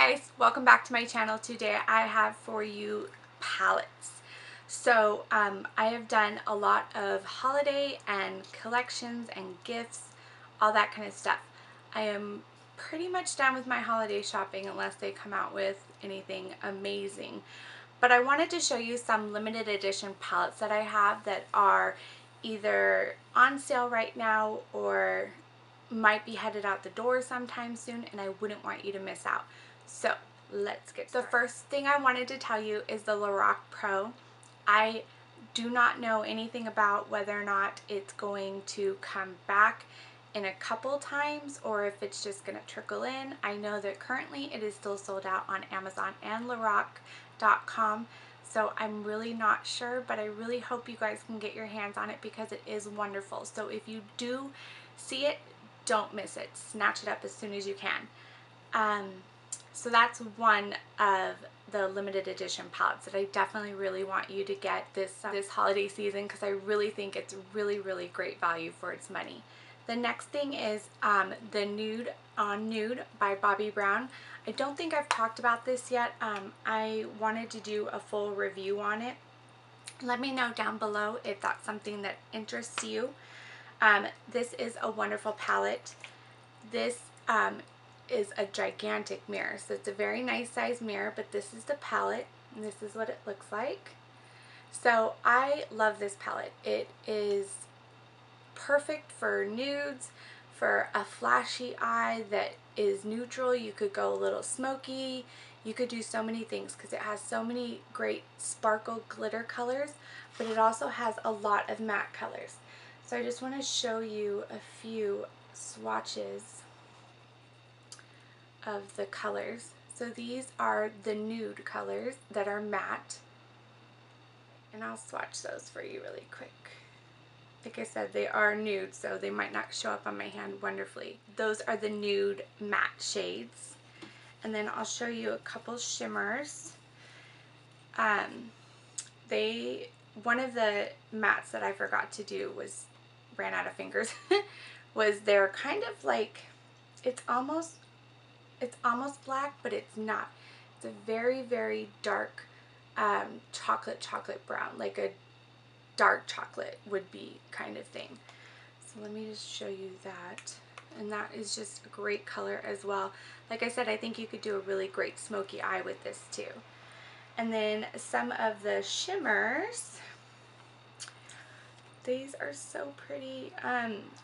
guys, welcome back to my channel. Today I have for you palettes. So I have done a lot of holiday and collections and gifts, all that kind of stuff. I am pretty much done with my holiday shopping unless they come out with anything amazing. But I wanted to show you some limited edition palettes that I have that are either on sale right now or might be headed out the door sometime soon, and I wouldn't want you to miss out. So let's get started. The first thing I wanted to tell you is the Lorac Pro. I do not know anything about whether or not it's going to come back in a couple times or if it's just going to trickle in. I know that currently it is still sold out on Amazon and Lorac.com. So I'm really not sure, but I really hope you guys can get your hands on it because it is wonderful. So if you do see it, don't miss it. Snatch it up as soon as you can. So that's one of the limited edition palettes that I definitely really want you to get this holiday season because I really think it's really great value for its money. The next thing is the Nude on Nude by Bobbi Brown. I don't think I've talked about this yet. I wanted to do a full review on it. Let me know down below if that's something that interests you. This is a wonderful palette. This is a gigantic mirror, so it's a very nice size mirror, but this is the palette and this is what it looks like. So I love this palette. It is perfect for nudes, for a flashy eye that is neutral. You could go a little smoky. You could do so many things because it has so many great sparkle glitter colors, but it also has a lot of matte colors. So I just want to show you a few swatches of the colors. So these are the nude colors that are matte, and I'll swatch those for you really quick. Like I said, they are nude, so they might not show up on my hand wonderfully. Those are the nude matte shades. And then I'll show you a couple shimmers. One of the mattes that I forgot to do ran out of fingers, was they're kind of like, it's almost black, but it's not. It's a very dark chocolate brown, like a dark chocolate would be kind of thing. So let me just show you that. And that is just a great color as well. Like I said, I think you could do a really great smoky eye with this too. And then some of the shimmers. These are so pretty.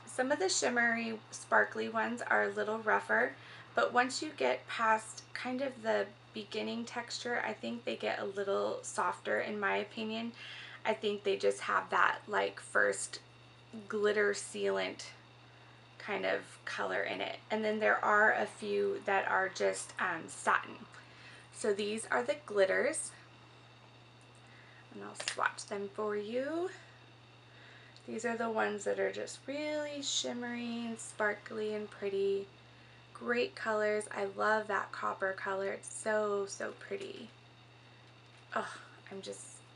Some of the shimmery, sparkly ones are a little rougher, but once you get past kind of the beginning texture, I think they get a little softer in my opinion. I think they just have that like first glitter sealant kind of color in it. And then there are a few that are just satin. So these are the glitters, and I'll swatch them for you. These are the ones that are just really shimmery and sparkly and pretty. Great colors. I love that copper color. It's so pretty. Oh,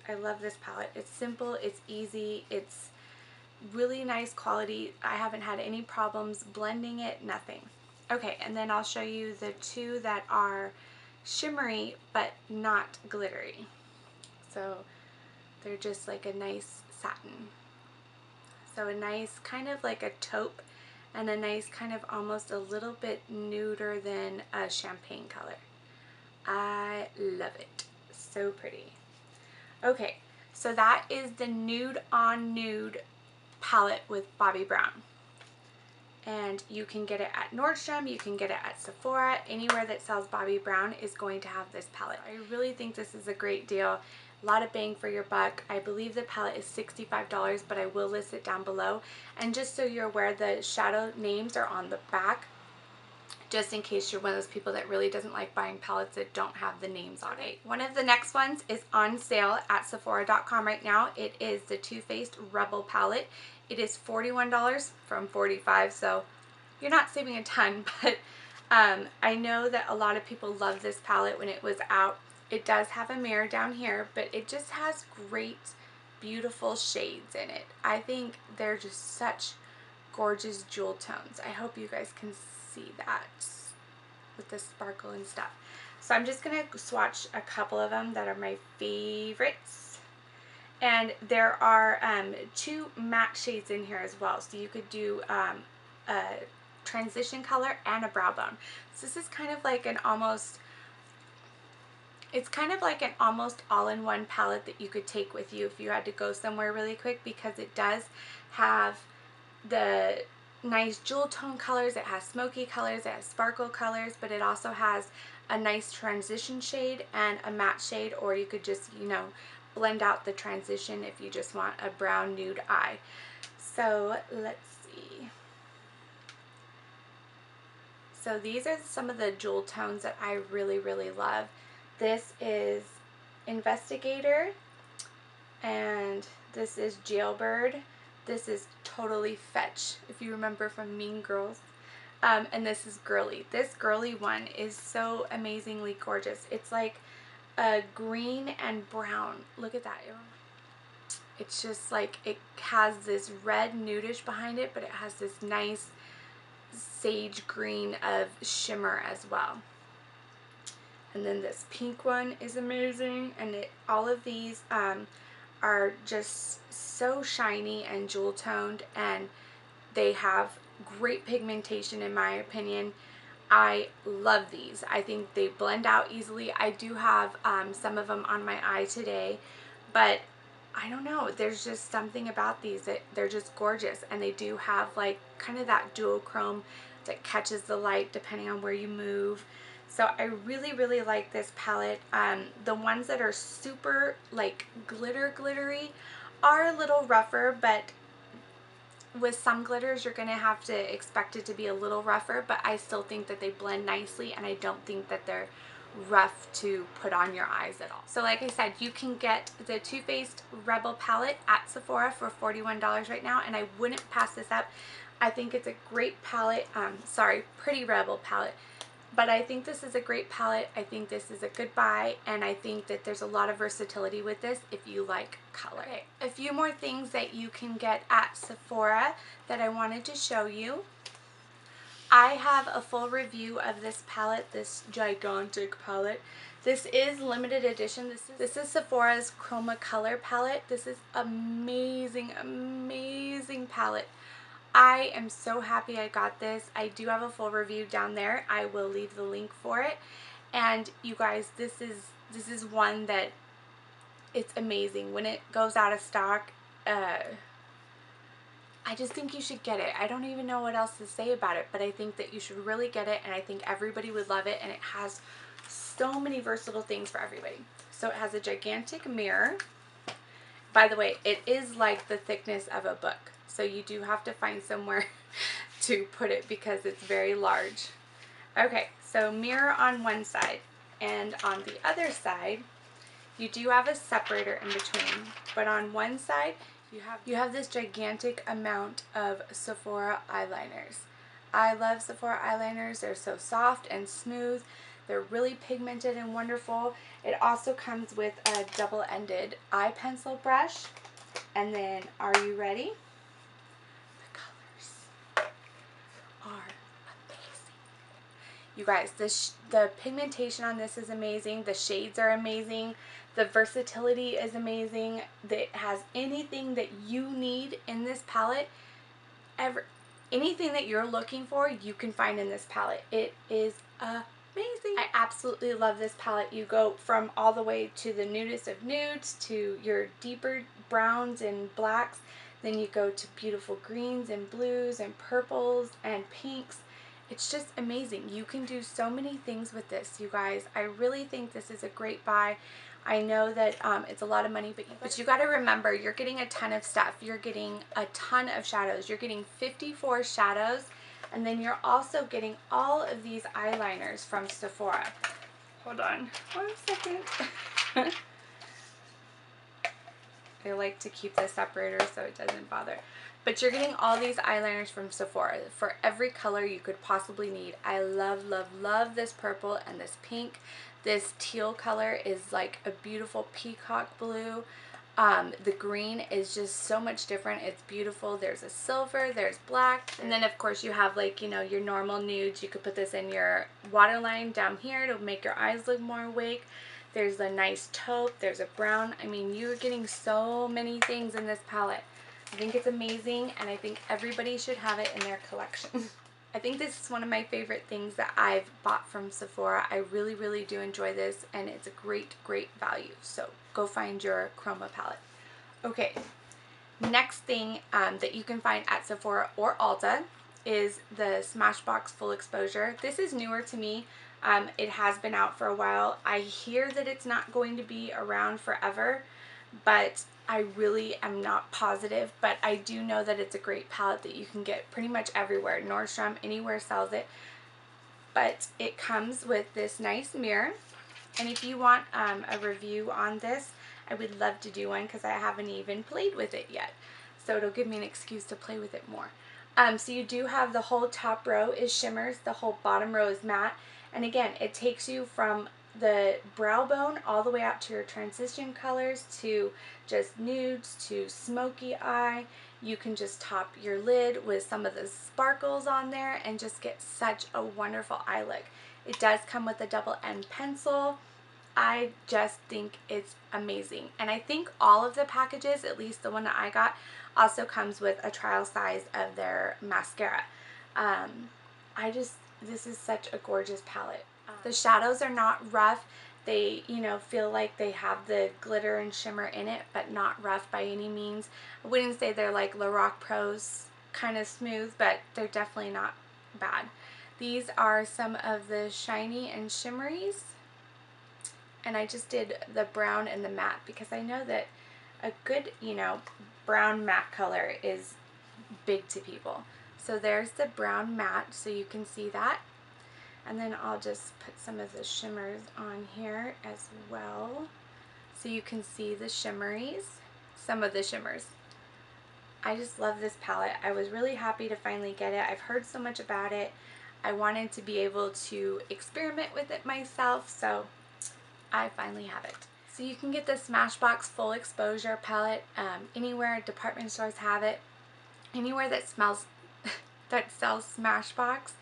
I love this palette. It's simple, it's easy, it's really nice quality. I haven't had any problems blending it, nothing. Okay, and then I'll show you the two that are shimmery but not glittery. So they're just like a nice satin. So a nice kind of like a taupe and a nice kind of almost a little bit nuder than a champagne color. I love it. So pretty. Okay, so that is the Nude on Nude palette with Bobbi Brown. And you can get it at Nordstrom, you can get it at Sephora, anywhere that sells Bobbi Brown is going to have this palette. I really think this is a great deal. A lot of bang for your buck. I believe the palette is $65, but I will list it down below. And just so you're aware, the shadow names are on the back, just in case you're one of those people that really doesn't like buying palettes that don't have the names on it. One of the next ones is on sale at Sephora.com right now. It is the Too Faced Rebel palette. It is $41 from $45, so you're not saving a ton, but I know that a lot of people loved this palette when it was out. It does have a mirror down here, but it just has great, beautiful shades in it. I think they're just such gorgeous jewel tones. I hope you guys can see that with the sparkle and stuff. So I'm just going to swatch a couple of them that are my favorites. And there are 2 matte shades in here as well. So you could do a transition color and a brow bone. So this is kind of like an almost, it's kind of like an almost all-in-one palette that you could take with you if you had to go somewhere really quick, because it does have the nice jewel tone colors, it has smoky colors, it has sparkle colors, but it also has a nice transition shade and a matte shade, or you could just, you know, blend out the transition if you just want a brown nude eye. So let's see. So these are some of the jewel tones that I really, really love. This is Investigator, and this is Jailbird. This is Totally Fetch, if you remember from Mean Girls. And this is Girly. This Girly one is so amazingly gorgeous. It's like a green and brown. Look at that. It's just like, it has this red nudish behind it, but it has this nice sage green of shimmer as well. And then this pink one is amazing, and all of these are just so shiny and jewel toned, and they have great pigmentation in my opinion. I love these. I think they blend out easily. I do have some of them on my eye today, but I don't know, there's just something about these that they're just gorgeous, and they do have like kind of that duochrome that catches the light depending on where you move. So I really, really like this palette. The ones that are super like glittery are a little rougher, but with some glitters you're going to have to expect it to be a little rougher, but I still think that they blend nicely, and I don't think that they're rough to put on your eyes at all. So like I said, you can get the Too Faced Rebel palette at Sephora for $41 right now, and I wouldn't pass this up. I think it's a great palette. Sorry, Pretty Rebel palette. But I think this is a great palette. I think this is a good buy, and I think that there's a lot of versatility with this if you like color. Okay, a few more things that you can get at Sephora that I wanted to show you. I have a full review of this palette, this gigantic palette. This is limited edition. This is Sephora's Chroma Color palette. This is amazing, amazing palette. I am so happy I got this. I do have a full review down there. I will leave the link for it. And you guys, this is one that it's amazing. When it goes out of stock, I just think you should get it. I don't even know what else to say about it, but I think that you should really get it, and I think everybody would love it, and it has so many versatile things for everybody. So it has a gigantic mirror. By the way, it is like the thickness of a book, so you do have to find somewhere to put it because it's very large. Okay, so mirror on one side, and on the other side you do have a separator in between, but on one side you have this gigantic amount of Sephora eyeliners. I love Sephora eyeliners. They're so soft and smooth. They're really pigmented and wonderful. It also comes with a double-ended eye pencil brush. And then, are you ready? The colors are amazing. You guys, the pigmentation on this is amazing. The shades are amazing. The versatility is amazing. It has anything that you need in this palette. Anything that you're looking for, you can find in this palette. It is amazing. I absolutely love this palette. You go from all the way to the nudest of nudes to your deeper browns and blacks. Then you go to beautiful greens and blues and purples and pinks. It's just amazing. You can do so many things with this, you guys. I really think this is a great buy. I know that it's a lot of money, but you got to remember, you're getting a ton of stuff. You're getting a ton of shadows. You're getting 54 shadows, and then you're also getting all of these eyeliners from Sephora. Hold on 1 second. I like to keep the separator so it doesn't bother. But you're getting all these eyeliners from Sephora for every color you could possibly need. I love, love, love this purple and this pink. This teal color is like a beautiful peacock blue. The green is just so much different. It's beautiful. There's a silver, there's black, and then of course you have like, you know, your normal nudes. You could put this in your waterline down here to make your eyes look more awake. There's a nice taupe, there's a brown. I mean, you're getting so many things in this palette. I think it's amazing, and I think everybody should have it in their collection. I think this is one of my favorite things that I've bought from Sephora. I really, really do enjoy this, and it's a great, great value. So go find your Chroma palette. Okay, next thing that you can find at Sephora or Ulta is the Smashbox Full Exposure. This is newer to me. It has been out for a while. I hear that it's not going to be around forever, but I really am not positive. But I do know that it's a great palette that you can get pretty much everywhere. Nordstrom, anywhere sells it. But it comes with this nice mirror. And if you want a review on this, I would love to do one because I haven't even played with it yet. So it'll give me an excuse to play with it more. So you do have the whole top row is shimmers, the whole bottom row is matte. And again, it takes you from the brow bone all the way out to your transition colors to just nudes to smoky eye. You can just top your lid with some of the sparkles on there and just get such a wonderful eye look. It does come with a double end pencil. I just think it's amazing. And I think all of the packages, at least the one that I got, also comes with a trial size of their mascara. This is such a gorgeous palette. The shadows are not rough. They, you know, feel like they have the glitter and shimmer in it, but not rough by any means. I wouldn't say they're like Lorac Pro's kind of smooth, but they're definitely not bad. These are some of the shiny and shimmeries. And I just did the brown and the matte because I know that a good, you know, brown matte color is big to people. So there's the brown matte, so you can see that. And then I'll just put some of the shimmers on here as well, so you can see the shimmeries, some of the shimmers. I just love this palette. I was really happy to finally get it. I've heard so much about it. I wanted to be able to experiment with it myself, so I finally have it. So you can get the Smashbox Full Exposure palette anywhere. Department stores have it. Anywhere that sells Smashbox.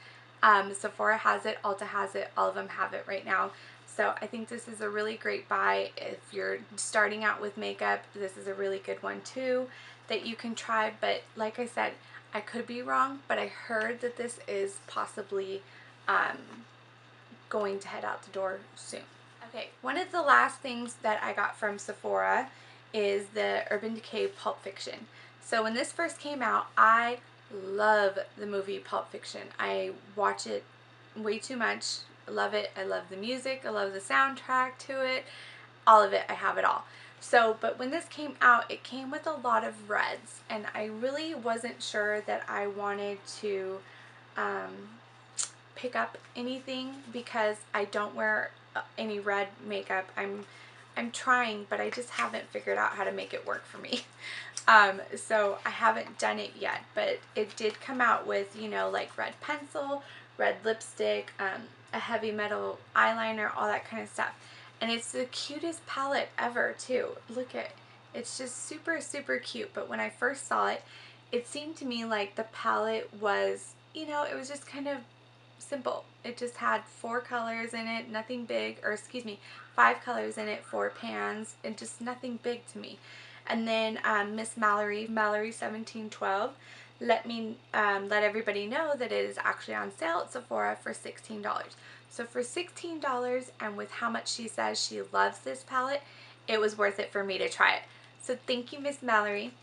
Sephora has it, Ulta has it, all of them have it right now. So I think this is a really great buy. If you're starting out with makeup, this is a really good one too that you can try. But like I said, I could be wrong, but I heard that this is possibly going to head out the door soon. Okay, one of the last things that I got from Sephora is the Urban Decay Pulp Fiction. So when this first came out, I love the movie Pulp Fiction. I watch it way too much. I love it. I love the music. I love the soundtrack to it. All of it. I have it all. So, but when this came out, it came with a lot of reds, and I really wasn't sure that I wanted to pick up anything because I don't wear any red makeup. I'm trying, but I just haven't figured out how to make it work for me. So I haven't done it yet, but it did come out with, you know, like red pencil, red lipstick, a heavy metal eyeliner, all that kind of stuff. And it's the cutest palette ever too. Look at, it's just super, super cute. But when I first saw it, it seemed to me like the palette was, you know, it was just kind of simple. It just had 4 colors in it, nothing big, or excuse me, 5 colors in it, 4 pans, and just nothing big to me. And then Miss Mallory 1712, let everybody know that it is actually on sale at Sephora for $16. So for $16, and with how much she says she loves this palette, it was worth it for me to try it. So thank you, Miss Mallory.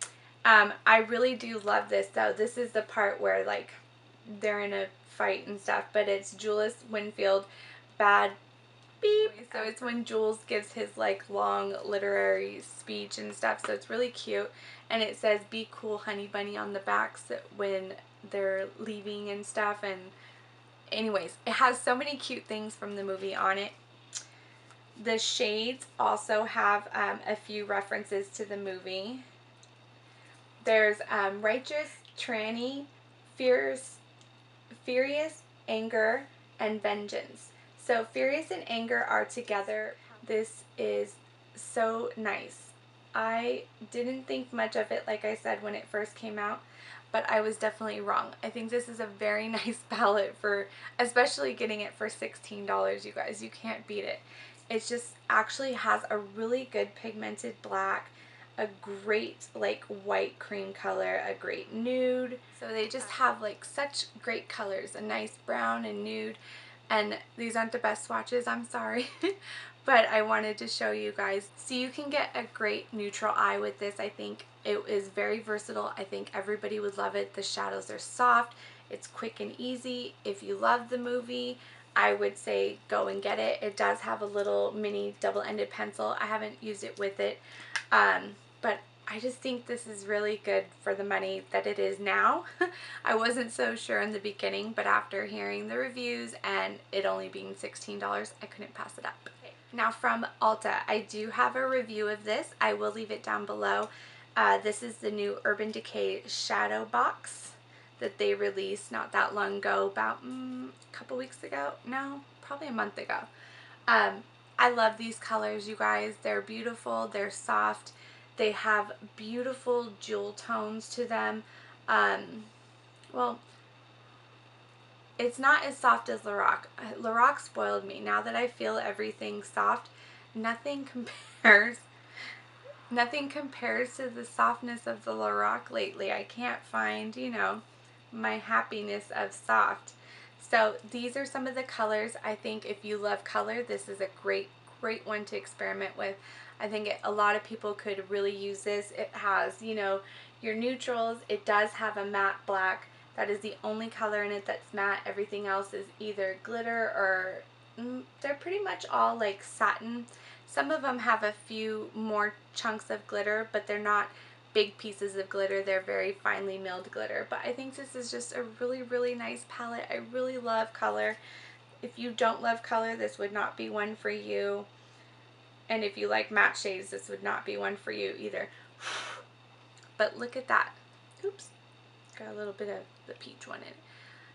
I really do love this though. This is the part where like they're in a fight and stuff, but it's Julius Winfield, bad beep. So it's when Jules gives his like long literary speech and stuff, so it's really cute. And it says "Be cool, honey bunny" on the back when they're leaving and stuff. And anyways, it has so many cute things from the movie on it. The shades also have a few references to the movie. There's Righteous, Tranny, Furious, Anger, and Vengeance. So Furious and Anger are together. This is so nice. I didn't think much of it, like I said, when it first came out, but I was definitely wrong. I think this is a very nice palette for, especially getting it for $16, you guys. You can't beat it. It just actually has a really good pigmented black, a great like white cream color, a great nude. So they just have like such great colors, a nice brown and nude. And these aren't the best swatches, I'm sorry. But I wanted to show you guys. So you can get a great neutral eye with this. I think it is very versatile. I think everybody would love it. The shadows are soft. It's quick and easy. If you love the movie, I would say go and get it. It does have a little mini double-ended pencil. I haven't used it with it. But I just think this is really good for the money that it is now. I wasn't so sure in the beginning, but after hearing the reviews and it only being $16, I couldn't pass it up. Now from Ulta, I do have a review of this. I will leave it down below. This is the new Urban Decay Shadow Box that they released not that long ago, about a couple weeks ago. No, probably a month ago. I love these colors, you guys. They're beautiful. They're soft. They have beautiful jewel tones to them. Well, it's not as soft as Lorac. Lorac spoiled me. Now that I feel everything soft, nothing compares. Nothing compares to the softness of the Lorac lately. I can't find, you know, my happiness of soft. So these are some of the colors. I think if you love color, this is a great one to experiment with. I think a lot of people could really use this. It has, you know, your neutrals. It does have a matte black. That is the only color in it that's matte. Everything else is either glitter or they're pretty much all like satin. Some of them have a few more chunks of glitter, but they're not big pieces of glitter. They're very finely milled glitter. But I think this is just a really nice palette. I really love color. If you don't love color, this would not be one for you. And if you like matte shades, this would not be one for you either. But look at that. Oops. Got a little bit of the peach one in it.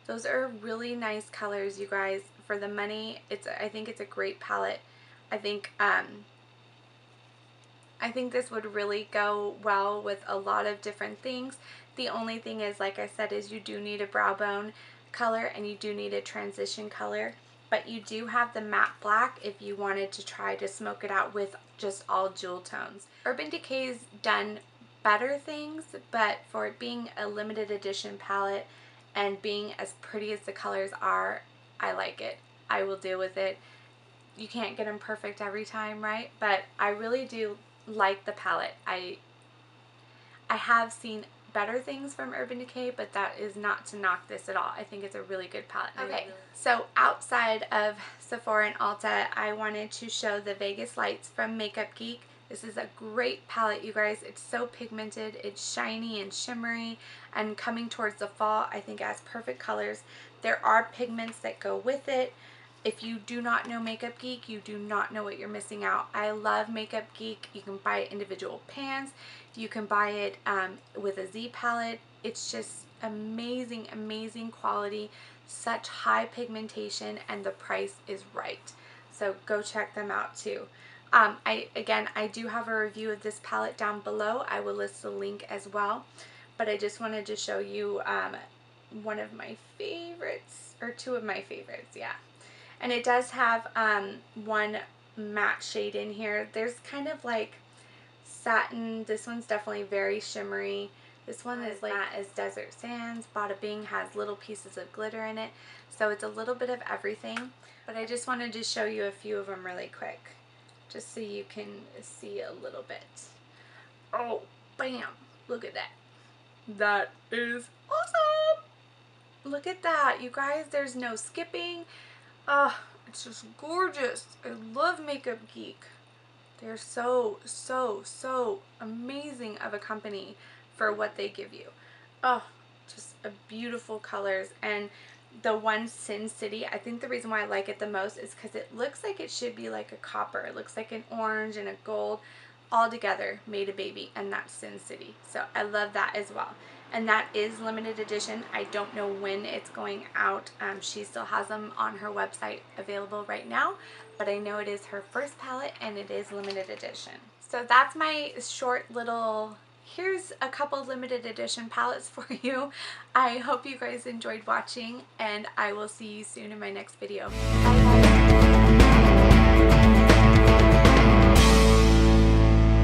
Those are really nice colors, you guys. For the money, I think it's a great palette. I think this would really go well with a lot of different things. The only thing is, like I said, is you do need a brow bone color and you do need a transition color. But you do have the matte black if you wanted to try to smoke it out with just all jewel tones. Urban Decay's done better things, but for it being a limited edition palette and being as pretty as the colors are, I like it. I will deal with it. You can't get them perfect every time, right? But I really do like the palette. I have seen better things from Urban Decay, but that is not to knock this at all. I think it's a really good palette. Okay, so outside of Sephora and Ulta, I wanted to show the Vegas Lights from Makeup Geek. This is a great palette, you guys. It's so pigmented, it's shiny and shimmery, and coming towards the fall, I think it has perfect colors. There are pigments that go with it. If you do not know Makeup Geek, you do not know what you're missing out. I love Makeup Geek. You can buy it individual pans. You can buy it with a Z palette. It's just amazing quality, such high pigmentation, and the price is right. So go check them out too. I do have a review of this palette down below. I will list the link as well. But I just wanted to show you one of my favorites, or two of my favorites, yeah. And it does have one matte shade in here. There's kind of like satin. This one's definitely very shimmery. This one is like matte as desert sands. Bada Bing has little pieces of glitter in it. So it's a little bit of everything. But I just wanted to show you a few of them really quick, just so you can see a little bit. Oh, bam! Look at that. That is awesome! Look at that, you guys. There's no skipping. Oh, it's just gorgeous. I love Makeup Geek. They're so amazing of a company for what they give you. Oh, just a beautiful colors. And the one Sin City, I think the reason why I like it the most is because it looks like it should be like a copper. It looks like an orange and a gold all together made a baby, and that's Sin City. So I love that as well. And that is limited edition. I don't know when it's going out. She still has them on her website available right now, but I know it is her first palette and it is limited edition. So that's my short little, here's a couple limited edition palettes for you. I hope you guys enjoyed watching, and I will see you soon in my next video. Bye guys.